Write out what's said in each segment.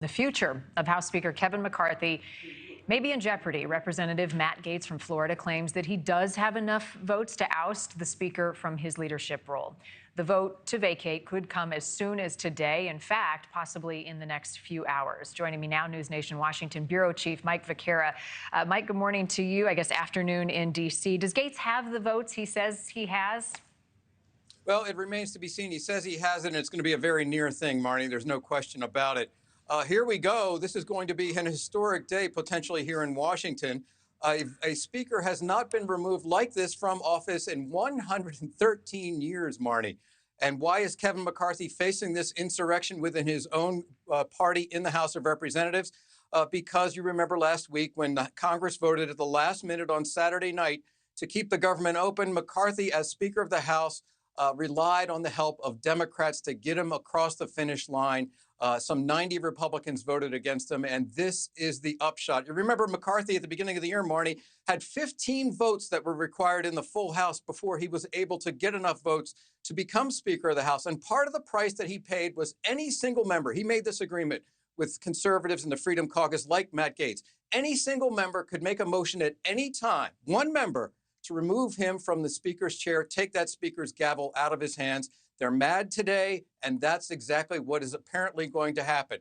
The future of House Speaker Kevin McCarthy may be in jeopardy. Representative Matt Gaetz from Florida claims that he does have enough votes to oust the speaker from his leadership role. The vote to vacate could come as soon as today, in fact, possibly in the next few hours. Joining me now, NewsNation Washington Bureau Chief Mike Viqueira. Mike, good morning to you. I guess afternoon in D.C. Does Gaetz have the votes he says he has? Well, it remains to be seen. He says he has it, and it's going to be a very near thing, Marni. There's no question about it. Here we go. This is going to be an historic day, potentially here in Washington. A speaker has not been removed like this from office in 113 years, Marni. And why is Kevin McCarthy facing this insurrection within his own party in the House of Representatives? Because you remember last week when Congress voted at the last minute on Saturday night to keep the government open, McCarthy, as Speaker of the House, relied on the help of Democrats to get him across the finish line. Some 90 Republicans voted against him, and this is the upshot. You remember McCarthy at the beginning of the year, Marni, had 15 votes that were required in the full House before he was able to get enough votes to become Speaker of the House. And part of the price that he paid was any single member. He made this agreement with conservatives in the Freedom Caucus like Matt Gaetz. Any single member could make a motion at any time, one member, to remove him from the speaker's chair, take that speaker's gavel out of his hands. They're mad today, and that's exactly what is apparently going to happen.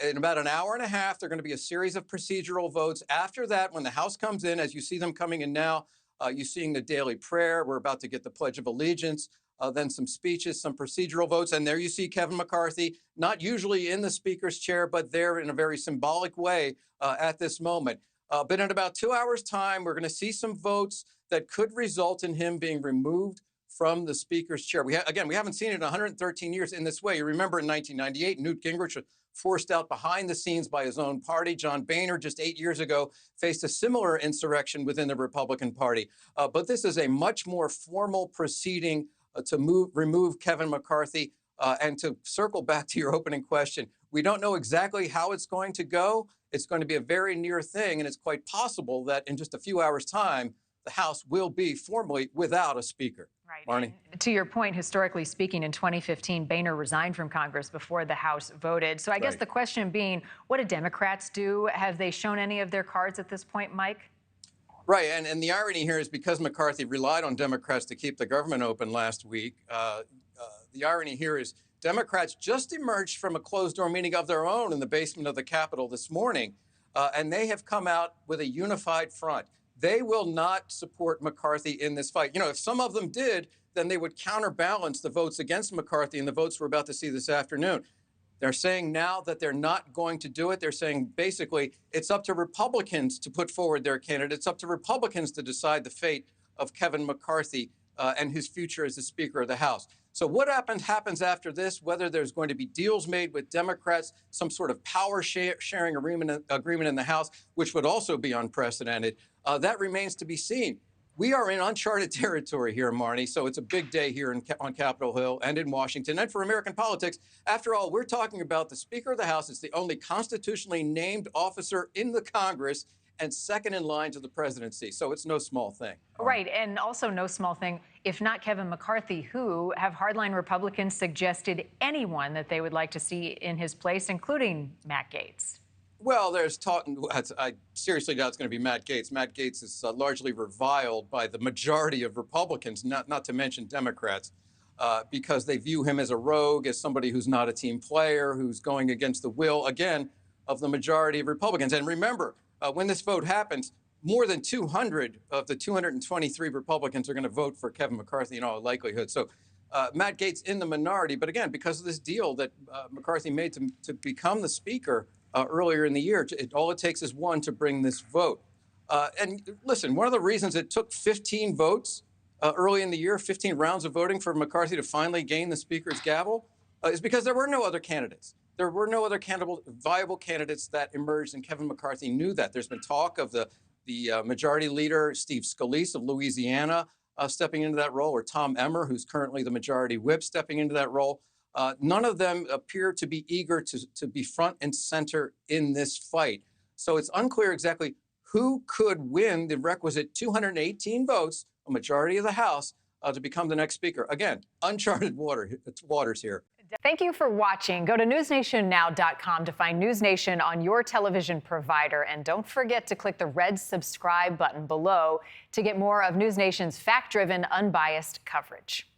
In about an hour and a half, there are going to be a series of procedural votes. After that, when the House comes in, as you see them coming in now, you're seeing the daily prayer. We're about to get the Pledge of Allegiance, then some speeches, some procedural votes. And there you see Kevin McCarthy, not usually in the speaker's chair, but there in a very symbolic way at this moment. But in about 2 hours' time, we're going to see some votes that could result in him being removed from the speaker's chair. We haven't seen it in 113 years in this way. You remember in 1998, Newt Gingrich was forced out behind the scenes by his own party. John Boehner, just 8 years ago, faced a similar insurrection within the Republican Party. But this is a much more formal proceeding to remove Kevin McCarthy. And to circle back to your opening question, we don't know exactly how it's going to go. It's going to be a very near thing, and it's quite possible that in just a few hours' time, the House will be formally without a speaker. Right. Marni? To your point, historically speaking, in 2015, Boehner resigned from Congress before the House voted. So I guess the question being, what do Democrats do? Have they shown any of their cards at this point, Mike? Right. And the irony here is because McCarthy relied on Democrats to keep the government open last week, the irony here is Democrats just emerged from a closed-door meeting of their own in the basement of the Capitol this morning, and they have come out with a unified front. They will not support McCarthy in this fight. You know, if some of them did, then they would counterbalance the votes against McCarthy and the votes we're about to see this afternoon. They're saying now that they're not going to do it. They're saying basically it's up to Republicans to put forward their candidate. It's up to Republicans to decide the fate of Kevin McCarthy and his future as the Speaker of the House. So what happens after this, whether there's going to be deals made with Democrats, some sort of power sharing agreement in the House, which would also be unprecedented, that remains to be seen. We are in uncharted territory here, Marni, so it's a big day here on Capitol Hill and in Washington and for American politics. After all, we're talking about the Speaker of the House. It's the only constitutionally named officer in the Congress and second in line to the presidency. So it's no small thing. Right. And also no small thing, if not Kevin McCarthy, who have hardline Republicans suggested anyone that they would like to see in his place, including Matt Gaetz? Well, there's talk. I seriously doubt it's going to be Matt Gaetz. Matt Gaetz is largely reviled by the majority of Republicans, not to mention Democrats, because they view him as a rogue, as somebody who's not a team player, who's going against the will, again, of the majority of Republicans. And remember, when this vote happens, more than 200 of the 223 Republicans are going to vote for Kevin McCarthy in all likelihood. So Matt Gaetz in the minority. But again, because of this deal that McCarthy made to become the Speaker earlier in the year, all it takes is one to bring this vote. And listen, one of the reasons it took 15 votes early in the year, 15 rounds of voting for McCarthy to finally gain the Speaker's gavel is because there were no other candidates. There were no other viable candidates that emerged, and Kevin McCarthy knew that. There's been talk of the majority leader, Steve Scalise of Louisiana, stepping into that role, or Tom Emmer, who's currently the majority whip, stepping into that role. None of them appear to be eager to be front and center in this fight. So it's unclear exactly who could win the requisite 218 votes, a majority of the House, to become the next Speaker. Again, uncharted waters here. Thank you for watching. Go to newsnationnow.com to find NewsNation on your television provider. And don't forget to click the red subscribe button below to get more of NewsNation's fact-driven, unbiased coverage.